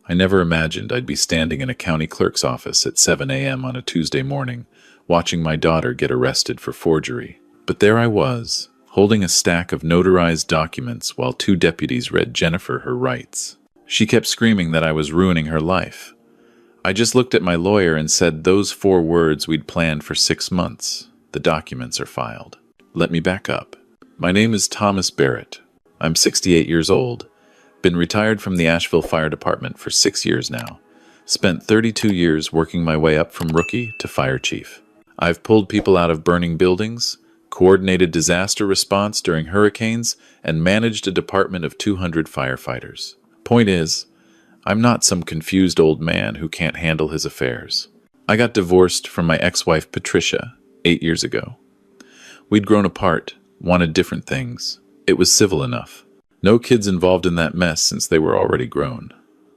I never imagined I'd be standing in a county clerk's office at 7 a.m. on a Tuesday morning, watching my daughter get arrested for forgery. But there I was, holding a stack of notarized documents while two deputies read Jennifer her rights. She kept screaming that I was ruining her life. I just looked at my lawyer and said those 4 words we'd planned for 6 months. The documents are filed. Let me back up. My name is Thomas Barrett. I'm 68 years old. Been retired from the Asheville Fire Department for 6 years now. Spent 32 years working my way up from rookie to fire chief. I've pulled people out of burning buildings, coordinated disaster response during hurricanes, and managed a department of 200 firefighters. Point is, I'm not some confused old man who can't handle his affairs. I got divorced from my ex-wife Patricia 8 years ago. We'd grown apart, wanted different things. It was civil enough. No kids involved in that mess since they were already grown.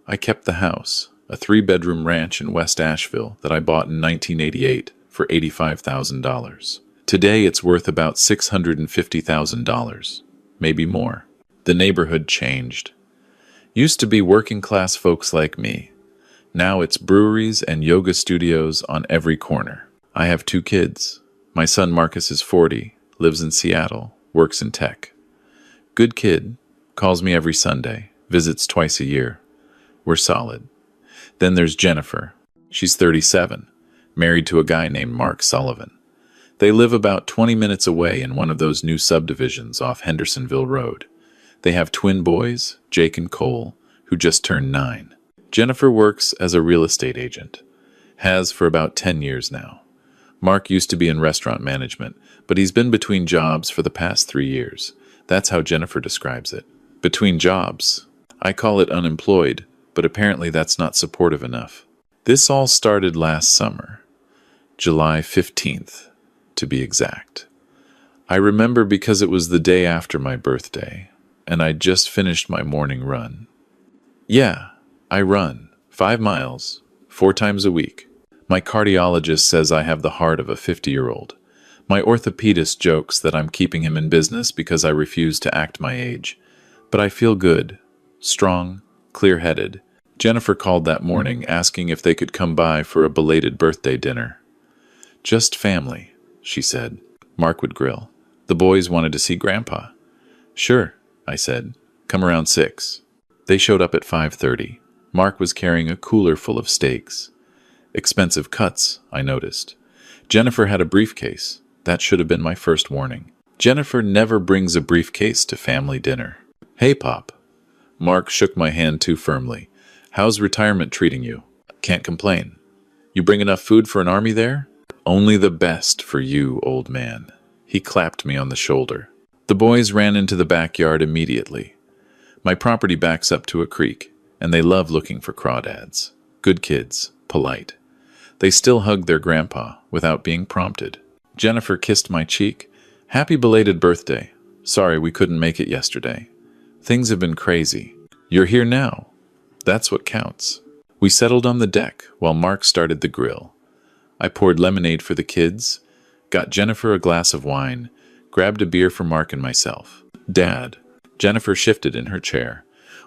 I kept the house, a 3-bedroom ranch in West Asheville that I bought in 1988 for $85,000. Today it's worth about $650,000, maybe more. The neighborhood changed. Used to be working-class folks like me. Now it's breweries and yoga studios on every corner. I have 2 kids. My son Marcus is 40, lives in Seattle, works in tech. Good kid, calls me every Sunday, visits twice a year. We're solid. Then there's Jennifer. She's 37, married to a guy named Mark Sullivan. They live about 20 minutes away in one of those new subdivisions off Hendersonville Road. They have twin boys, Jake and Cole, who just turned 9. Jennifer works as a real estate agent. Has for about 10 years now. Mark used to be in restaurant management, but he's been between jobs for the past 3 years. That's how Jennifer describes it. Between jobs. I call it unemployed, but apparently that's not supportive enough. This all started last summer, July 15th, to be exact. I remember because it was the day after my birthday, and I'd just finished my morning run. Yeah, I run 5 miles, 4 times a week. My cardiologist says I have the heart of a 50-year-old. My orthopedist jokes that I'm keeping him in business because I refuse to act my age. But I feel good, strong, clear-headed. Jennifer called that morning asking if they could come by for a belated birthday dinner. Just family, she said. Mark would grill. The boys wanted to see Grandpa. Sure, I said. Come around 6. They showed up at 5:30. Mark was carrying a cooler full of steaks. Expensive cuts, I noticed. Jennifer had a briefcase. That should have been my first warning. Jennifer never brings a briefcase to family dinner. Hey, Pop. Mark shook my hand too firmly. How's retirement treating you? Can't complain. You bring enough food for an army there? Only the best for you, old man. He clapped me on the shoulder. The boys ran into the backyard immediately. My property backs up to a creek, and they love looking for crawdads. Good kids, polite. They still hug their grandpa without being prompted. Jennifer kissed my cheek. Happy belated birthday. Sorry we couldn't make it yesterday. Things have been crazy. You're here now. That's what counts. We settled on the deck while Mark started the grill. I poured lemonade for the kids, got Jennifer a glass of wine, grabbed a beer for Mark and myself. Dad. Jennifer shifted in her chair.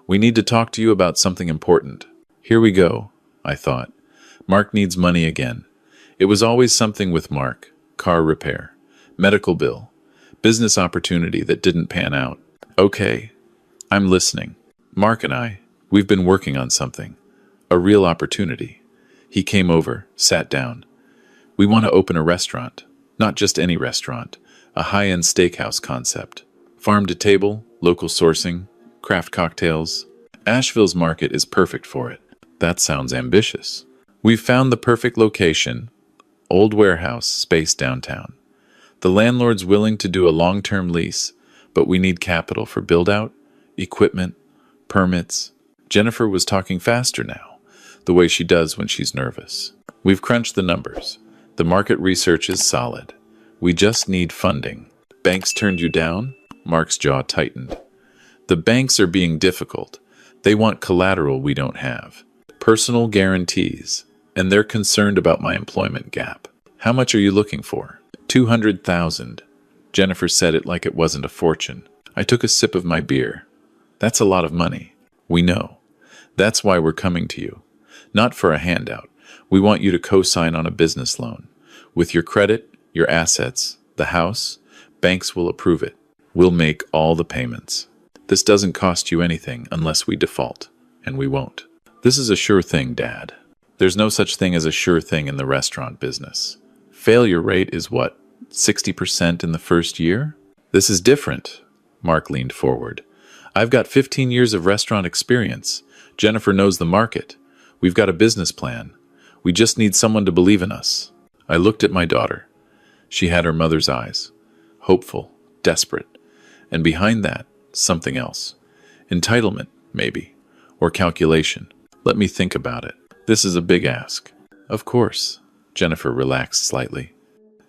We need to talk to you about something important. Here we go, I thought. Mark needs money again. It was always something with Mark. Car repair, medical bill, business opportunity that didn't pan out. Okay, I'm listening. Mark and we've been working on something. A real opportunity. He came over, sat down. We want to open a restaurant. Not just any restaurant. A high-end steakhouse concept. Farm to table, local sourcing, craft cocktails. Asheville's market is perfect for it. That sounds ambitious. We've found the perfect location. Old warehouse space downtown. The landlord's willing to do a long-term lease, but we need capital for build-out, equipment, permits. Jennifer was talking faster now, the way she does when she's nervous. We've crunched the numbers. The market research is solid. We just need funding. Banks turned you down? Mark's jaw tightened. The banks are being difficult. They want collateral we don't have. Personal guarantees. And they're concerned about my employment gap. How much are you looking for? $200,000. Jennifer said it like it wasn't a fortune. I took a sip of my beer. That's a lot of money. We know. That's why we're coming to you. Not for a handout. We want you to co-sign on a business loan. With your credit, your assets, the house, banks will approve it. We'll make all the payments. This doesn't cost you anything unless we default, and we won't. This is a sure thing, Dad. There's no such thing as a sure thing in the restaurant business. Failure rate is what, 60% in the first year? This is different. Mark leaned forward. I've got 15 years of restaurant experience. Jennifer knows the market. We've got a business plan. We just need someone to believe in us. I looked at my daughter. She had her mother's eyes. Hopeful, desperate. And behind that, something else. Entitlement, maybe. Or calculation. Let me think about it. This is a big ask. Of course. Jennifer relaxed slightly.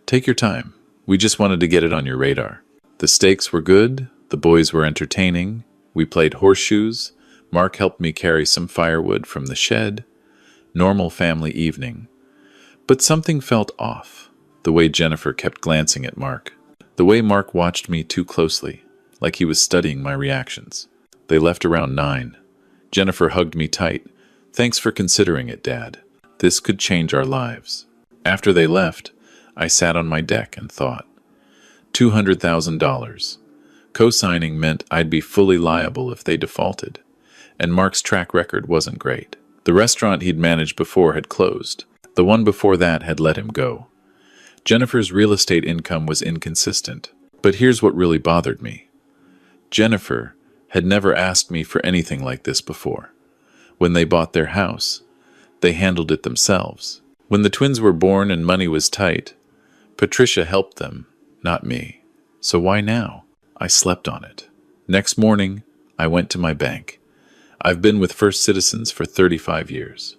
Take your time. We just wanted to get it on your radar. The stakes were good. The boys were entertaining. We played horseshoes. Mark helped me carry some firewood from the shed. Normal family evening. But something felt off. The way Jennifer kept glancing at Mark. The way Mark watched me too closely, like he was studying my reactions. They left around 9. Jennifer hugged me tight. Thanks for considering it, Dad. This could change our lives. After they left, I sat on my deck and thought. $200,000. Co-signing meant I'd be fully liable if they defaulted. And Mark's track record wasn't great. The restaurant he'd managed before had closed. The one before that had let him go. Jennifer's real estate income was inconsistent. But here's what really bothered me. Jennifer had never asked me for anything like this before. When they bought their house, they handled it themselves. When the twins were born and money was tight, Patricia helped them, not me. So why now? I slept on it. Next morning, I went to my bank. I've been with First Citizens for 35 years.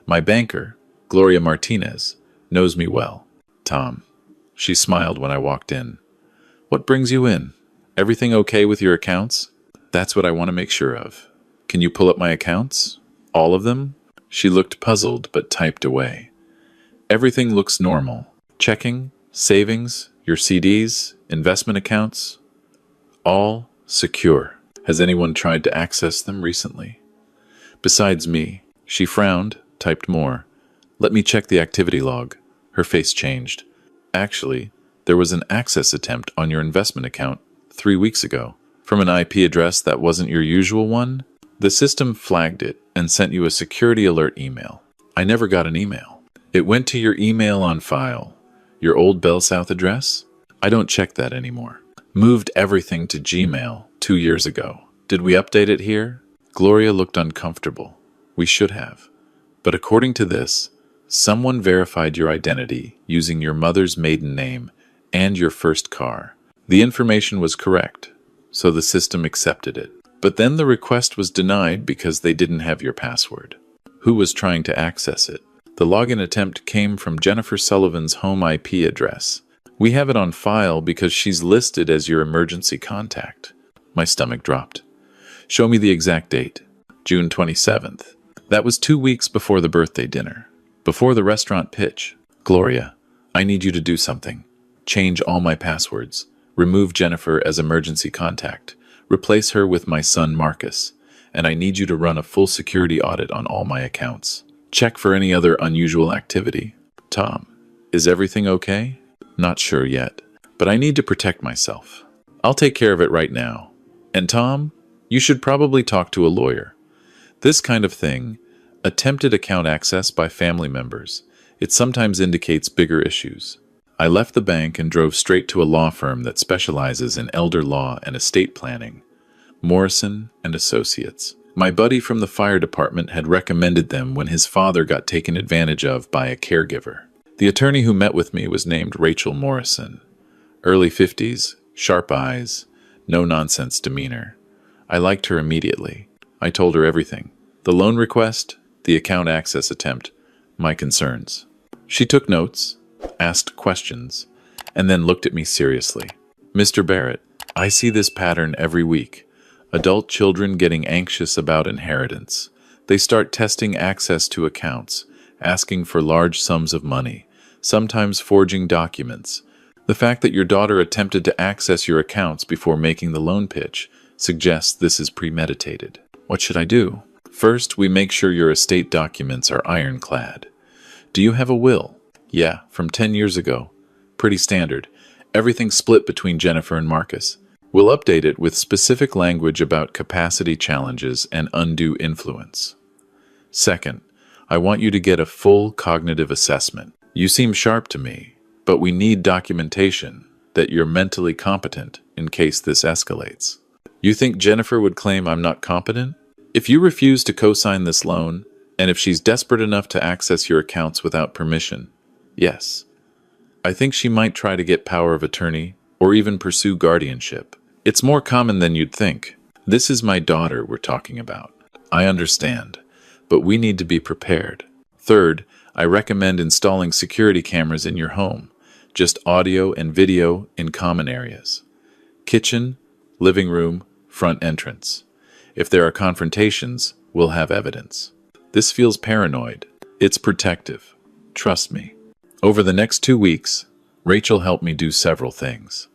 My banker, Gloria Martinez, knows me well. Tom. She smiled when I walked in. What brings you in? Everything okay with your accounts? That's what I want to make sure of. Can you pull up my accounts? All of them? She looked puzzled but typed away. Everything looks normal. Checking, savings, your CDs, investment accounts, all secure. Has anyone tried to access them recently? Besides me. She frowned, typed more. Let me check the activity log. Her face changed. Actually, there was an access attempt on your investment account 3 weeks ago. From an IP address that wasn't your usual one? The system flagged it and sent you a security alert email. I never got an email. It went to your email on file. Your old Bell South address? I don't check that anymore. Moved everything to Gmail 2 years ago. Did we update it here? Gloria looked uncomfortable. We should have. But according to this, someone verified your identity using your mother's maiden name and your first car. The information was correct, so the system accepted it. But then the request was denied because they didn't have your password. Who was trying to access it? The login attempt came from Jennifer Sullivan's home IP address. We have it on file because she's listed as your emergency contact. My stomach dropped. Show me the exact date. June 27th. That was 2 weeks before the birthday dinner. Before the restaurant pitch. Gloria, I need you to do something. Change all my passwords. Remove Jennifer as emergency contact. Replace her with my son Marcus. And I need you to run a full security audit on all my accounts. Check for any other unusual activity. Tom, is everything okay? Not sure yet, but I need to protect myself. I'll take care of it right now. And Tom, you should probably talk to a lawyer. This kind of thing, attempted account access by family members, it sometimes indicates bigger issues. I left the bank and drove straight to a law firm that specializes in elder law and estate planning, Morrison and Associates. My buddy from the fire department had recommended them when his father got taken advantage of by a caregiver. The attorney who met with me was named Rachel Morrison. Early 50s, sharp eyes, no-nonsense demeanor. I liked her immediately. I told her everything. The loan request, the account access attempt, my concerns. She took notes, asked questions, and then looked at me seriously. Mr. Barrett, I see this pattern every week. Adult children getting anxious about inheritance. They start testing access to accounts, asking for large sums of money, sometimes forging documents. The fact that your daughter attempted to access your accounts before making the loan pitch suggests this is premeditated. What should I do? First, we make sure your estate documents are ironclad. Do you have a will? Yeah, from 10 years ago. Pretty standard. Everything split between Jennifer and Marcus. We'll update it with specific language about capacity challenges and undue influence. Second, I want you to get a full cognitive assessment. You seem sharp to me, but we need documentation that you're mentally competent in case this escalates. You think Jennifer would claim I'm not competent? If you refuse to co-sign this loan, and if she's desperate enough to access your accounts without permission, yes. I think she might try to get power of attorney or even pursue guardianship. It's more common than you'd think. This is my daughter we're talking about. I understand, but we need to be prepared. Third, I recommend installing security cameras in your home, just audio and video in common areas. Kitchen, living room, front entrance. If there are confrontations, we'll have evidence. This feels paranoid. It's protective. Trust me. Over the next 2 weeks, Rachel helped me do several things.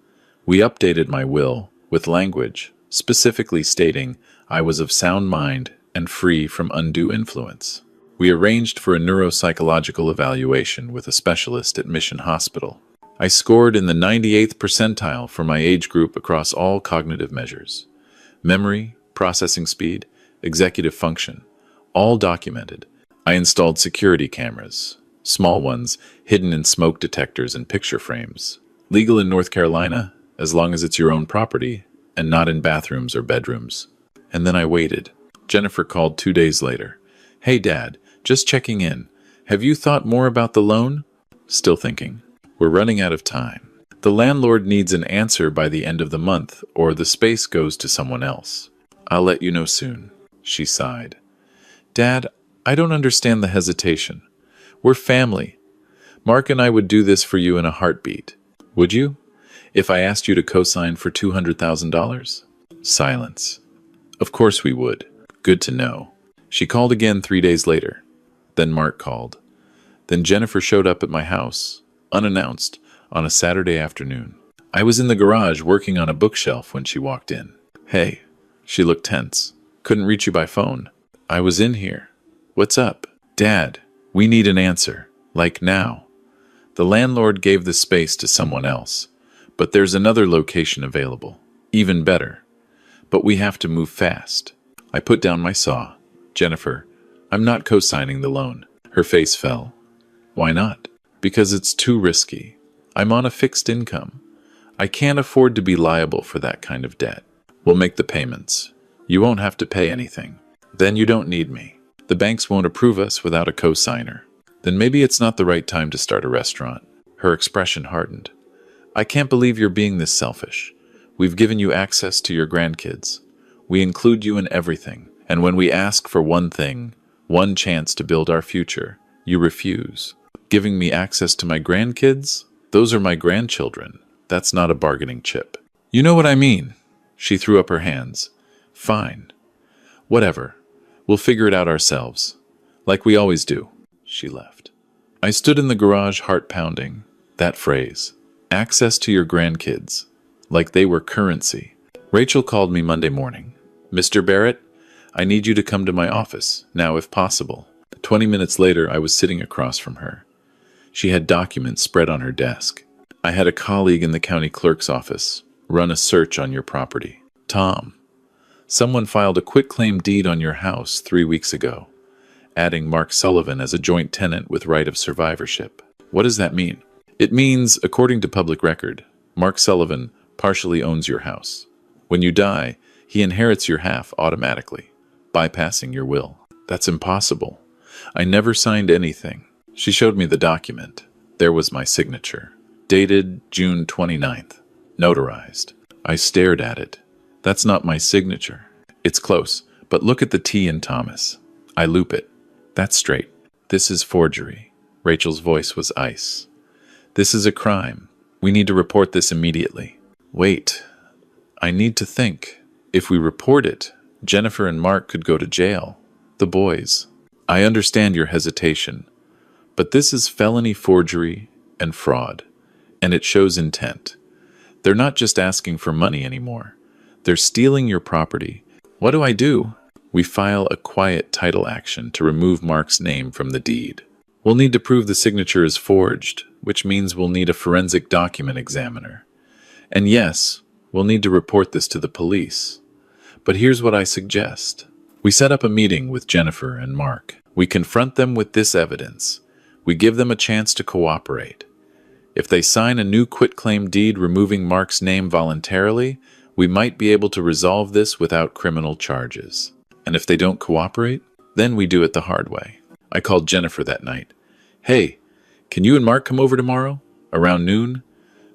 We updated my will with language, specifically stating I was of sound mind and free from undue influence. We arranged for a neuropsychological evaluation with a specialist at Mission Hospital. I scored in the 98th percentile for my age group across all cognitive measures. Memory, processing speed, executive function, all documented. I installed security cameras, small ones hidden in smoke detectors and picture frames. Legal in North Carolina, as long as it's your own property, and not in bathrooms or bedrooms. And then I waited. Jennifer called 2 days later. Hey Dad, just checking in. Have you thought more about the loan? Still thinking. We're running out of time. The landlord needs an answer by the end of the month, or the space goes to someone else. I'll let you know soon. She sighed. Dad, I don't understand the hesitation. We're family. Mark and I would do this for you in a heartbeat. Would you? If I asked you to co-sign for $200,000? Silence. Of course we would. Good to know. She called again 3 days later. Then Mark called. Then Jennifer showed up at my house, unannounced, on a Saturday afternoon. I was in the garage working on a bookshelf when she walked in. Hey. She looked tense. Couldn't reach you by phone. I was in here. What's up? Dad, we need an answer. Like now. The landlord gave the space to someone else, but there's another location available. Even better. But we have to move fast. I put down my saw. Jennifer, I'm not co-signing the loan. Her face fell. Why not? Because it's too risky. I'm on a fixed income. I can't afford to be liable for that kind of debt. We'll make the payments. You won't have to pay anything. Then you don't need me. The banks won't approve us without a co-signer. Then maybe it's not the right time to start a restaurant. Her expression hardened. I can't believe you're being this selfish. We've given you access to your grandkids. We include you in everything. And when we ask for one thing, one chance to build our future, you refuse. Giving me access to my grandkids? Those are my grandchildren. That's not a bargaining chip. You know what I mean? She threw up her hands. Fine. Whatever. We'll figure it out ourselves. Like we always do. She left. I stood in the garage, heart pounding. That phrase. Access to your grandkids. Like they were currency. Rachel called me Monday morning. Mr. Barrett, I need you to come to my office, now if possible. 20 minutes later, I was sitting across from her. She had documents spread on her desk. I had a colleague in the county clerk's office run a search on your property. Tom, someone filed a quitclaim deed on your house 3 weeks ago, adding Mark Sullivan as a joint tenant with right of survivorship. What does that mean? It means, according to public record, Mark Sullivan partially owns your house. When you die, he inherits your half automatically, bypassing your will. That's impossible. I never signed anything. She showed me the document. There was my signature. Dated June 29th. Notarized. I stared at it. That's not my signature. It's close, but look at the T in Thomas. I loop it. That's straight. This is forgery. Rachel's voice was ice. This is a crime. We need to report this immediately. Wait. I need to think. If we report it, Jennifer and Mark could go to jail. The boys. I understand your hesitation, but this is felony forgery and fraud, and it shows intent. They're not just asking for money anymore. They're stealing your property. What do I do? We file a quiet title action to remove Mark's name from the deed. We'll need to prove the signature is forged, which means we'll need a forensic document examiner. And yes, we'll need to report this to the police. But here's what I suggest. We set up a meeting with Jennifer and Mark. We confront them with this evidence. We give them a chance to cooperate. If they sign a new quitclaim deed removing Mark's name voluntarily, we might be able to resolve this without criminal charges. And if they don't cooperate, then we do it the hard way. I called Jennifer that night. Hey, can you and Mark come over tomorrow? Around noon?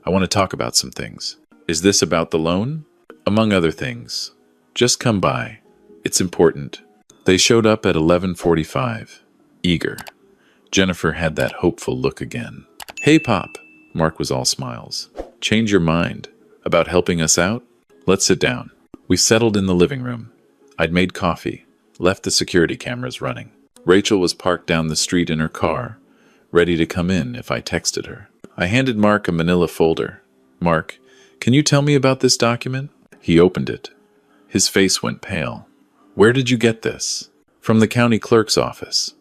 I want to talk about some things. Is this about the loan? Among other things. Just come by. It's important. They showed up at 11:45, eager. Jennifer had that hopeful look again. Hey, Pop. Mark was all smiles. Change your mind? About helping us out? Let's sit down. We settled in the living room. I'd made coffee, left the security cameras running. Rachel was parked down the street in her car, ready to come in if I texted her. I handed Mark a manila folder. Mark, can you tell me about this document? He opened it. His face went pale. Where did you get this? From the county clerk's office.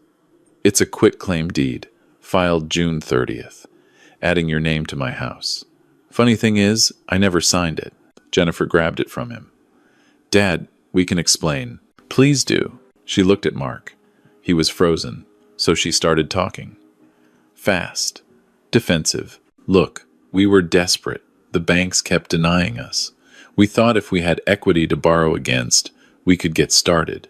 It's a quitclaim deed, filed June 30th, adding your name to my house. Funny thing is, I never signed it. Jennifer grabbed it from him. Dad, we can explain. Please do. She looked at Mark. He was frozen, so she started talking. Fast. Defensive. Look, we were desperate. The banks kept denying us. We thought if we had equity to borrow against, we could get started.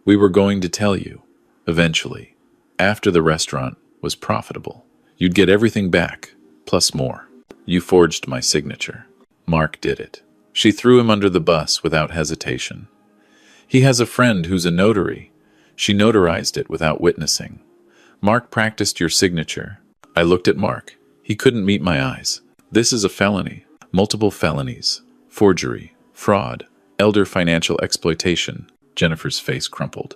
We were going to tell you, eventually, after the restaurant was profitable. You'd get everything back, plus more. You forged my signature. Mark did it. She threw him under the bus without hesitation. He has a friend who's a notary. She notarized it without witnessing. Mark practiced your signature. I looked at Mark. He couldn't meet my eyes. This is a felony. Multiple felonies. Forgery. Fraud. Elder financial exploitation. Jennifer's face crumpled.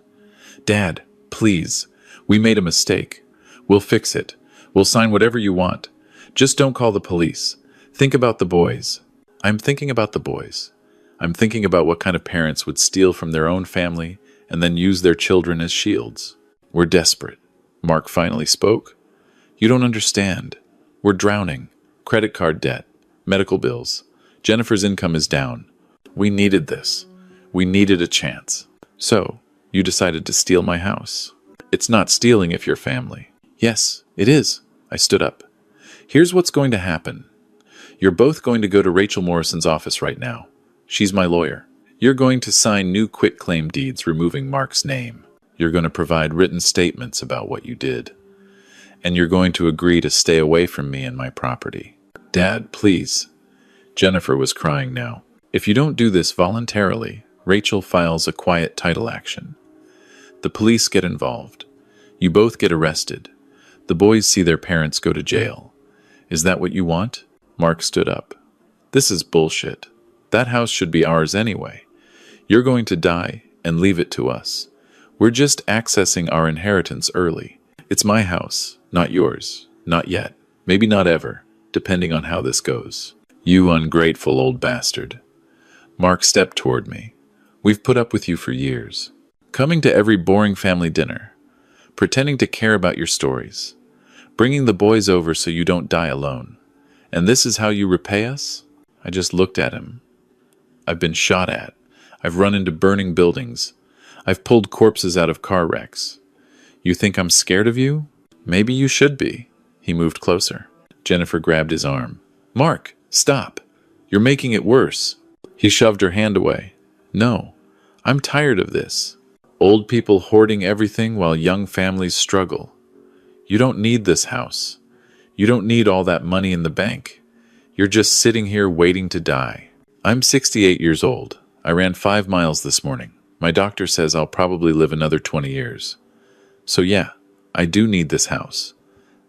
Dad, please. We made a mistake. We'll fix it. We'll sign whatever you want. Just don't call the police. Think about the boys. I'm thinking about the boys. I'm thinking about what kind of parents would steal from their own family and then use their children as shields. We're desperate. Mark finally spoke. You don't understand. We're drowning. Credit card debt. Medical bills. Jennifer's income is down. We needed this. We needed a chance. So, you decided to steal my house. It's not stealing if you're family. Yes, it is. I stood up. Here's what's going to happen. You're both going to go to Rachel Morrison's office right now. She's my lawyer. You're going to sign new quitclaim deeds removing Mark's name. You're going to provide written statements about what you did. And you're going to agree to stay away from me and my property. Dad, please. Jennifer was crying now. If you don't do this voluntarily, Rachel files a quiet title action. The police get involved. You both get arrested. The boys see their parents go to jail. Is that what you want? Mark stood up. This is bullshit. That house should be ours anyway. You're going to die and leave it to us. We're just accessing our inheritance early. It's my house, not yours. Not yet. Maybe not ever, depending on how this goes. You ungrateful old bastard. Mark stepped toward me. We've put up with you for years. Coming to every boring family dinner. Pretending to care about your stories. Bringing the boys over so you don't die alone. And this is how you repay us? I just looked at him. I've been shot at. I've run into burning buildings. I've pulled corpses out of car wrecks. You think I'm scared of you? Maybe you should be. He moved closer. Jennifer grabbed his arm. Mark, stop. You're making it worse. He shoved her hand away. No, I'm tired of this. Old people hoarding everything while young families struggle. You don't need this house. You don't need all that money in the bank. You're just sitting here waiting to die. I'm 68 years old. I ran 5 miles this morning. My doctor says I'll probably live another 20 years. So yeah, I do need this house.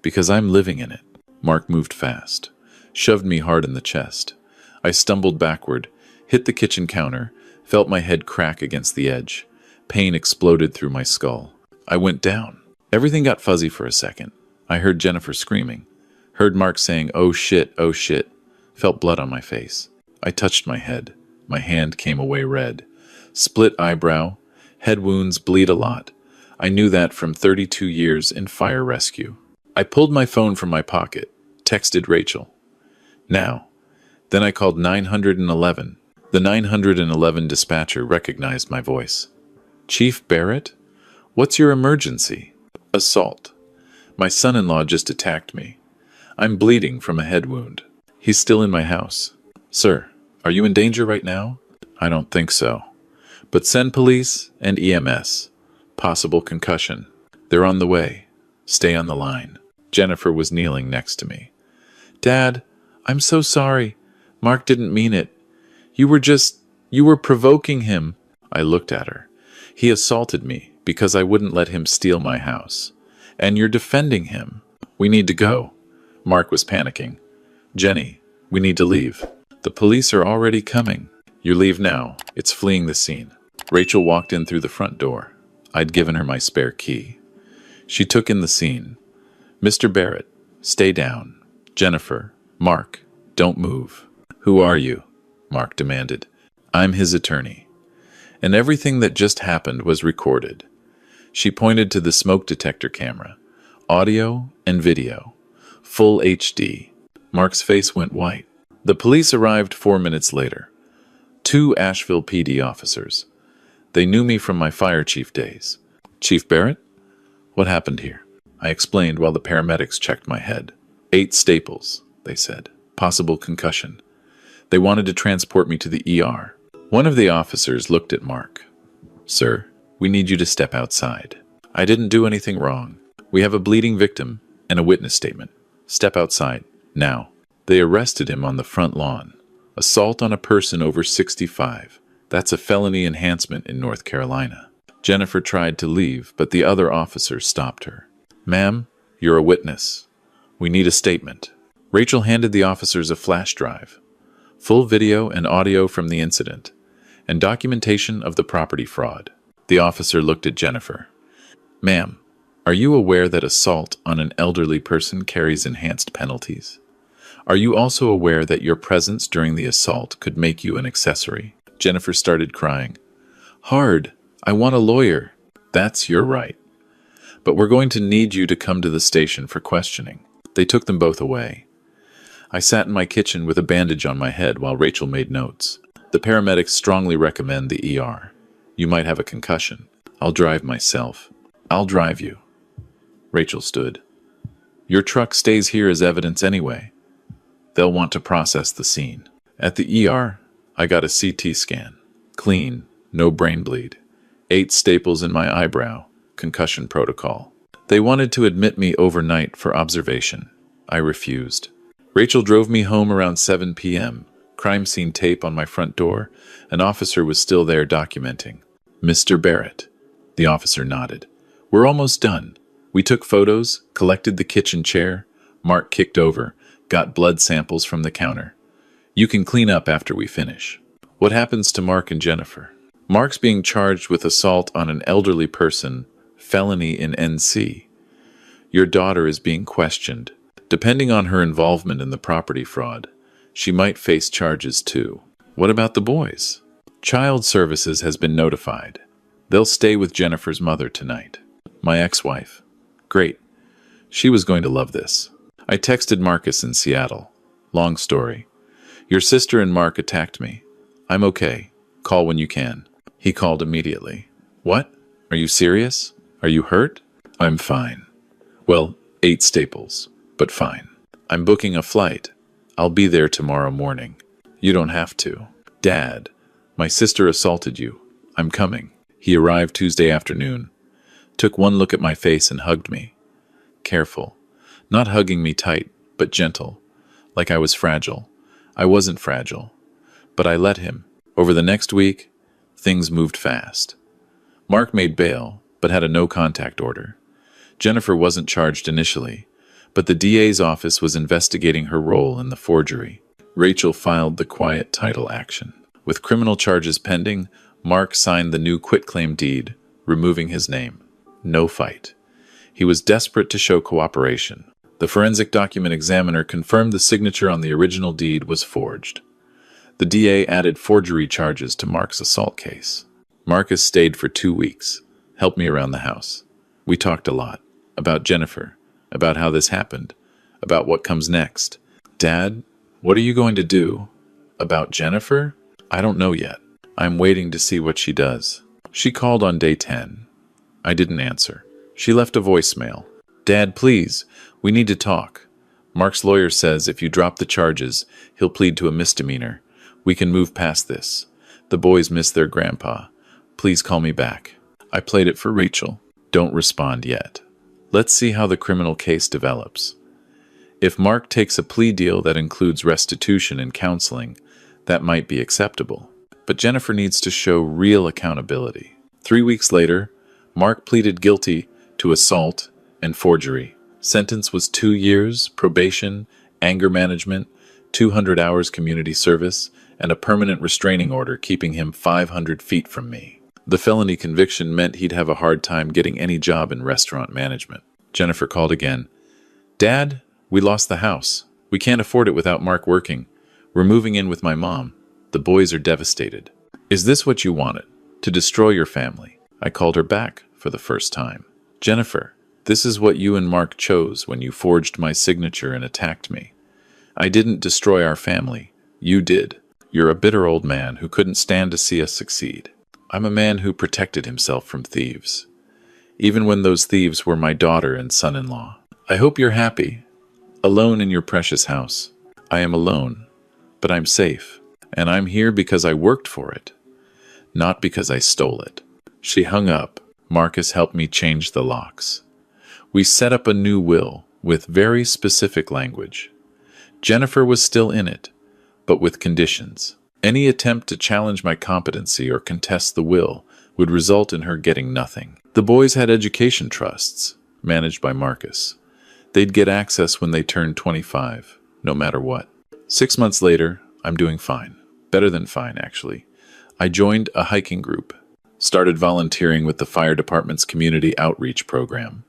Because I'm living in it. Mark moved fast. Shoved me hard in the chest. I stumbled backward, hit the kitchen counter, felt my head crack against the edge. Pain exploded through my skull. I went down. Everything got fuzzy for a second. I heard Jennifer screaming. Heard Mark saying, oh shit, oh shit. Felt blood on my face. I touched my head. My hand came away red. Split eyebrow. Head wounds bleed a lot. I knew that from 32 years in fire rescue. I pulled my phone from my pocket, texted Rachel. Now. Then I called 911. The 911 dispatcher recognized my voice. Chief Barrett? What's your emergency? Assault. My son-in-law just attacked me. I'm bleeding from a head wound. He's still in my house. Sir, are you in danger right now? I don't think so. But send police and EMS. Possible concussion. They're on the way. Stay on the line. Jennifer was kneeling next to me. Dad, I'm so sorry. Mark didn't mean it. You were provoking him. I looked at her. He assaulted me because I wouldn't let him steal my house. And you're defending him. We need to go. Mark was panicking. Jenny, we need to leave. The police are already coming. You leave now. It's fleeing the scene. Rachel walked in through the front door. I'd given her my spare key. She took in the scene. Mr. Barrett, stay down. Jennifer, Mark, don't move. Who are you? Mark demanded. I'm his attorney. And everything that just happened was recorded. She pointed to the smoke detector camera. Audio and video. Full HD. Mark's face went white. The police arrived 4 minutes later. 2 Asheville PD officers. They knew me from my fire chief days. Chief Barrett? What happened here? I explained while the paramedics checked my head. 8 staples, they said. Possible concussion. They wanted to transport me to the ER. One of the officers looked at Mark. Sir, we need you to step outside. I didn't do anything wrong. We have a bleeding victim and a witness statement. Step outside, now. They arrested him on the front lawn. Assault on a person over 65. That's a felony enhancement in North Carolina. Jennifer tried to leave, but the other officer stopped her. Ma'am, you're a witness. We need a statement. Rachel handed the officers a flash drive. Full video and audio from the incident, and documentation of the property fraud. The officer looked at Jennifer. Ma'am, are you aware that assault on an elderly person carries enhanced penalties? Are you also aware that your presence during the assault could make you an accessory? Jennifer started crying. Hard. I want a lawyer. That's your right. But we're going to need you to come to the station for questioning. They took them both away. I sat in my kitchen with a bandage on my head while Rachel made notes. The paramedics strongly recommend the ER. You might have a concussion. I'll drive myself. I'll drive you. Rachel stood. Your truck stays here as evidence anyway. They'll want to process the scene. At the ER, I got a CT scan. Clean, no brain bleed. 8 staples in my eyebrow. Concussion protocol. They wanted to admit me overnight for observation. I refused. Rachel drove me home around 7 p.m. Crime scene tape on my front door. An officer was still there documenting. Mr. Barrett. The officer nodded. We're almost done. We took photos, collected the kitchen chair. Mark kicked over, got blood samples from the counter. You can clean up after we finish. What happens to Mark and Jennifer? Mark's being charged with assault on an elderly person, felony in NC. Your daughter is being questioned. Depending on her involvement in the property fraud, she might face charges too. What about the boys? Child Services has been notified. They'll stay with Jennifer's mother tonight. My ex-wife. Great. She was going to love this. I texted Marcus in Seattle. Long story. Your sister and Mark attacked me. I'm okay. Call when you can. He called immediately. What? Are you serious? Are you hurt? I'm fine. Well, 8 staples. But fine. I'm booking a flight. I'll be there tomorrow morning. You don't have to. Dad, my sister assaulted you. I'm coming. He arrived Tuesday afternoon. Took one look at my face and hugged me. Careful. Not hugging me tight, but gentle. Like I was fragile. I wasn't fragile. But I let him. Over the next week, things moved fast. Mark made bail, but had a no-contact order. Jennifer wasn't charged initially, but the DA's office was investigating her role in the forgery. Rachel filed the quiet title action. With criminal charges pending, Mark signed the new quitclaim deed, removing his name. No fight. He was desperate to show cooperation. The forensic document examiner confirmed the signature on the original deed was forged. The DA added forgery charges to Mark's assault case. Marcus stayed for 2 weeks, helped me around the house. We talked a lot. About Jennifer, about how this happened, about what comes next. Dad, what are you going to do? About Jennifer? I don't know yet. I'm waiting to see what she does. She called on day 10. I didn't answer. She left a voicemail. Dad, please, we need to talk. Mark's lawyer says if you drop the charges, he'll plead to a misdemeanor. We can move past this. The boys miss their grandpa. Please call me back. I played it for Rachel. Don't respond yet. Let's see how the criminal case develops. If Mark takes a plea deal that includes restitution and counseling, that might be acceptable. But Jennifer needs to show real accountability. 3 weeks later, Mark pleaded guilty to assault and forgery. Sentence was 2 years, probation, anger management, 200 hours community service, and a permanent restraining order keeping him 500 feet from me. The felony conviction meant he'd have a hard time getting any job in restaurant management. Jennifer called again. Dad, we lost the house. We can't afford it without Mark working. We're moving in with my mom. The boys are devastated. Is this what you wanted? To destroy your family? I called her back for the first time. Jennifer, this is what you and Mark chose when you forged my signature and attacked me. I didn't destroy our family. You did. You're a bitter old man who couldn't stand to see us succeed. I'm a man who protected himself from thieves, even when those thieves were my daughter and son-in-law. I hope you're happy, alone in your precious house. I am alone, but I'm safe, and I'm here because I worked for it, not because I stole it. She hung up. Marcus helped me change the locks. We set up a new will with very specific language. Jennifer was still in it, but with conditions. Any attempt to challenge my competency or contest the will would result in her getting nothing. The boys had education trusts, managed by Marcus. They'd get access when they turned 25, no matter what. 6 months later, I'm doing fine. Better than fine, actually. I joined a hiking group, started volunteering with the fire department's community outreach program.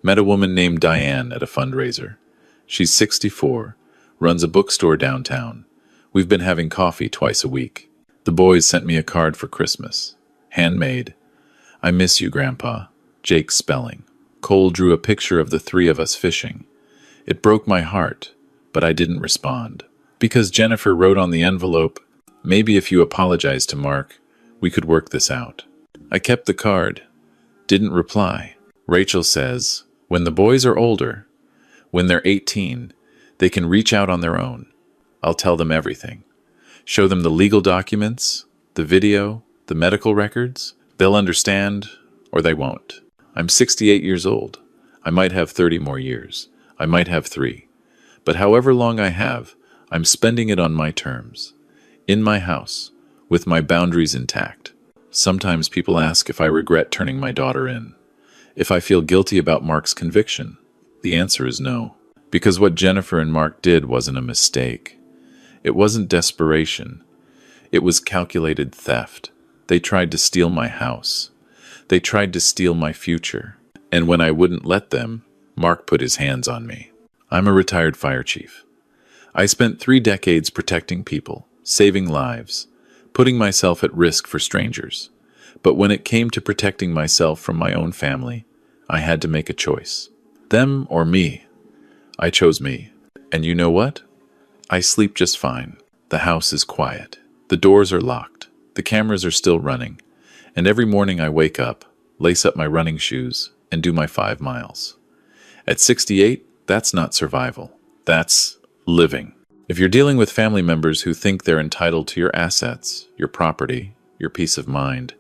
Met a woman named Diane at a fundraiser. She's 64, runs a bookstore downtown. We've been having coffee twice a week. The boys sent me a card for Christmas. Handmade. I miss you, Grandpa. Jake Spelling. Cole drew a picture of the three of us fishing. It broke my heart, but I didn't respond. Because Jennifer wrote on the envelope, maybe if you apologize to Mark, we could work this out. I kept the card. Didn't reply. Rachel says, when the boys are older, when they're 18, they can reach out on their own. I'll tell them everything. Show them the legal documents, the video, the medical records. They'll understand, or they won't. I'm 68 years old. I might have 30 more years. I might have 3. But however long I have, I'm spending it on my terms. In my house, with my boundaries intact. Sometimes people ask if I regret turning my daughter in. If I feel guilty about Mark's conviction. The answer is no. Because what Jennifer and Mark did wasn't a mistake. It wasn't desperation. It was calculated theft. They tried to steal my house. They tried to steal my future. And when I wouldn't let them, Mark put his hands on me. I'm a retired fire chief. I spent 3 decades protecting people, saving lives, putting myself at risk for strangers. But when it came to protecting myself from my own family, I had to make a choice. Them or me. I chose me. And you know what? I sleep just fine. The house is quiet. The doors are locked. The cameras are still running. And every morning I wake up, lace up my running shoes, and do my 5 miles. At 68, that's not survival. That's living. If you're dealing with family members who think they're entitled to your assets, your property, your peace of mind,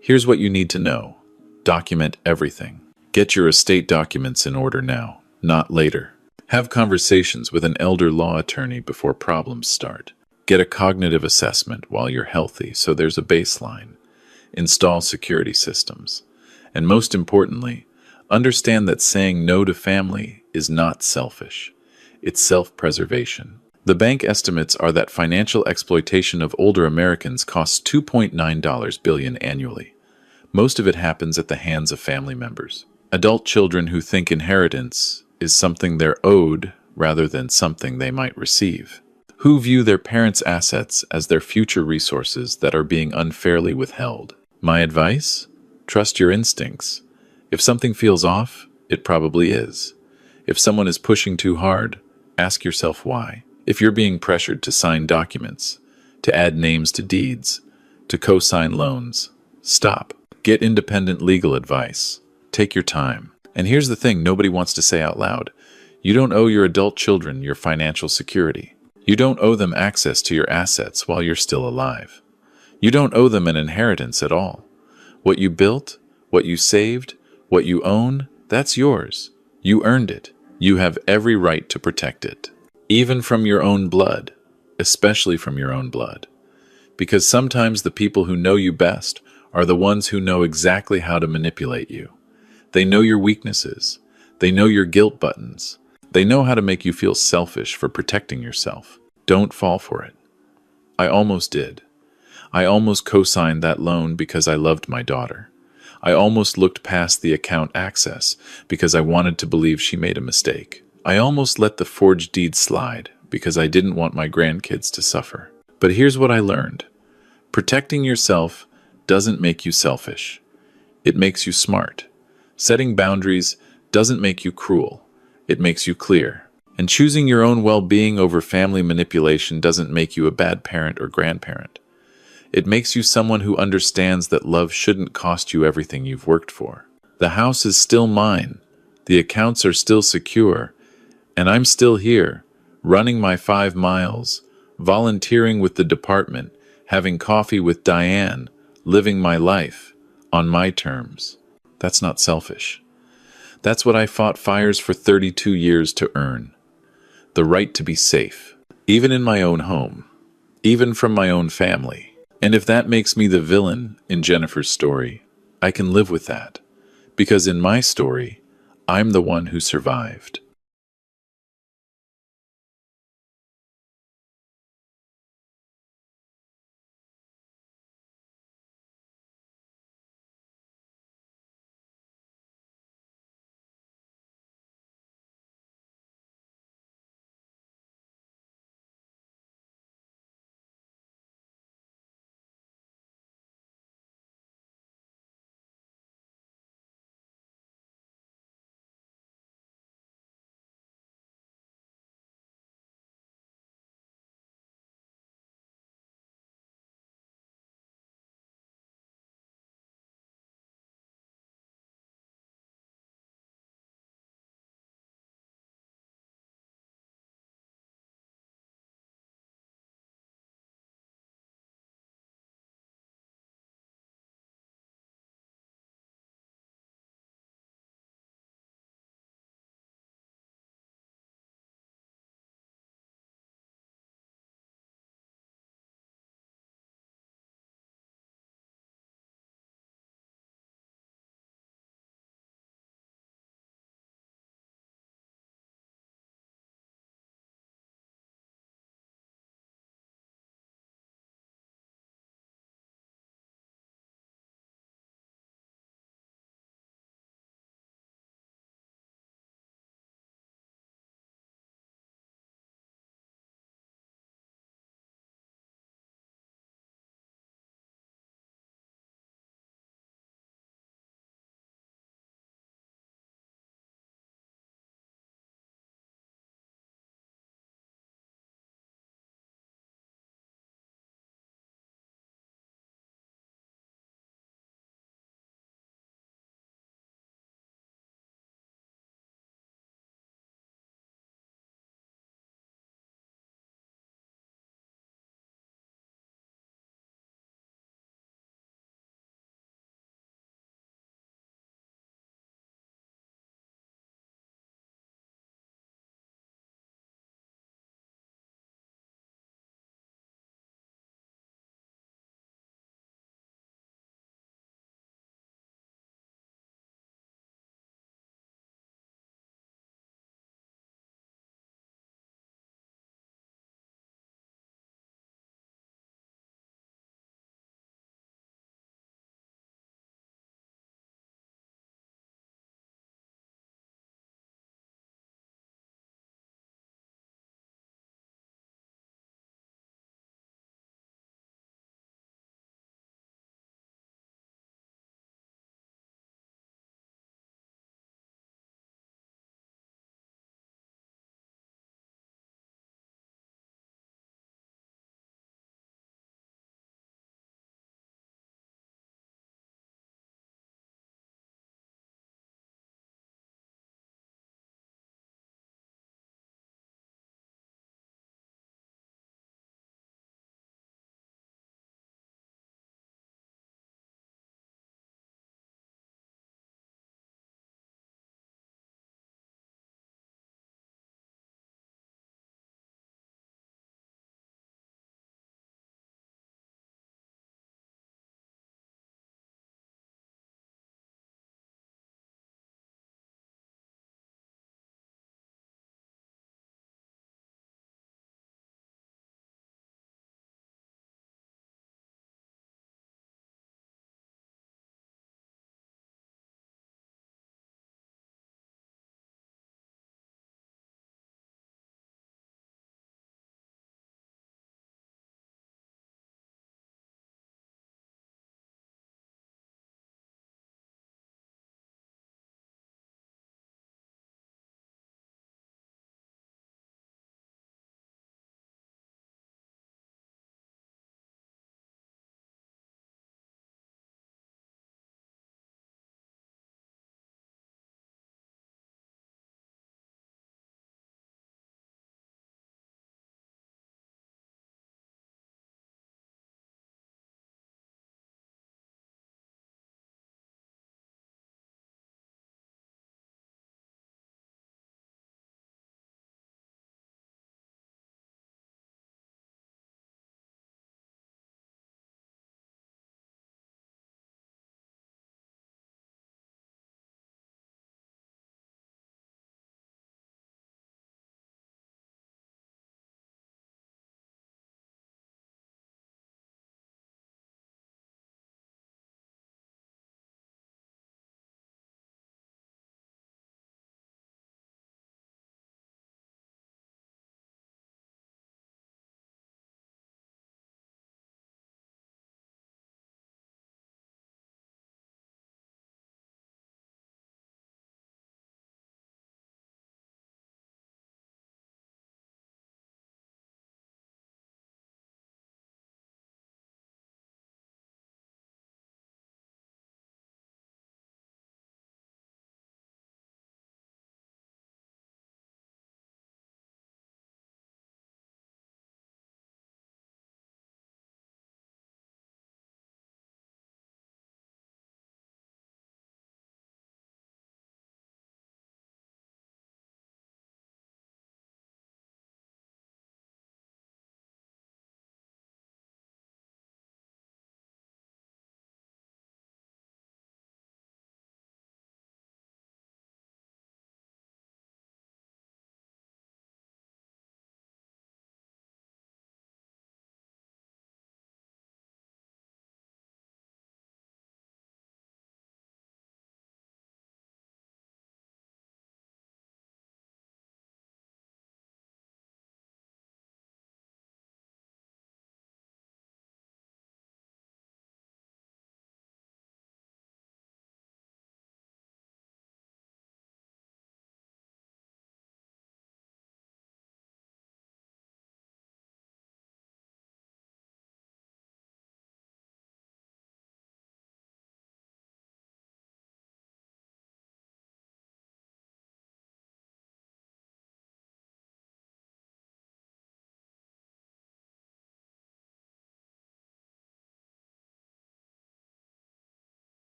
here's what you need to know. Document everything. Get your estate documents in order now, not later. Have conversations with an elder law attorney before problems start. Get a cognitive assessment while you're healthy so there's a baseline. Install security systems. And most importantly, understand that saying no to family is not selfish. It's self-preservation. The bank estimates are that financial exploitation of older Americans costs $2.9 billion annually. Most of it happens at the hands of family members. Adult children who think inheritance is something they're owed rather than something they might receive. Who view their parents' assets as their future resources that are being unfairly withheld. My advice? Trust your instincts. If something feels off, it probably is. If someone is pushing too hard, ask yourself why. If you're being pressured to sign documents, to add names to deeds, to co-sign loans, stop. Get independent legal advice. Take your time. And here's the thing nobody wants to say out loud. You don't owe your adult children your financial security. You don't owe them access to your assets while you're still alive. You don't owe them an inheritance at all. What you built, what you saved, what you own, that's yours. You earned it. You have every right to protect it. Even from your own blood, especially from your own blood. Because sometimes the people who know you best are the ones who know exactly how to manipulate you. They know your weaknesses. They know your guilt buttons. They know how to make you feel selfish for protecting yourself. Don't fall for it. I almost did. I almost co-signed that loan because I loved my daughter. I almost looked past the account access because I wanted to believe she made a mistake. I almost let the forged deed slide because I didn't want my grandkids to suffer. But here's what I learned. Protecting yourself doesn't make you selfish. It makes you smart. Setting boundaries doesn't make you cruel. It makes you clear. And choosing your own well-being over family manipulation doesn't make you a bad parent or grandparent. It makes you someone who understands that love shouldn't cost you everything you've worked for. The house is still mine. The accounts are still secure. And I'm still here, running my 5 miles, volunteering with the department, having coffee with Diane, living my life on my terms. That's not selfish. That's what I fought fires for 32 years to earn. The right to be safe, even in my own home, even from my own family. And if that makes me the villain in Jennifer's story, I can live with that. Because in my story, I'm the one who survived.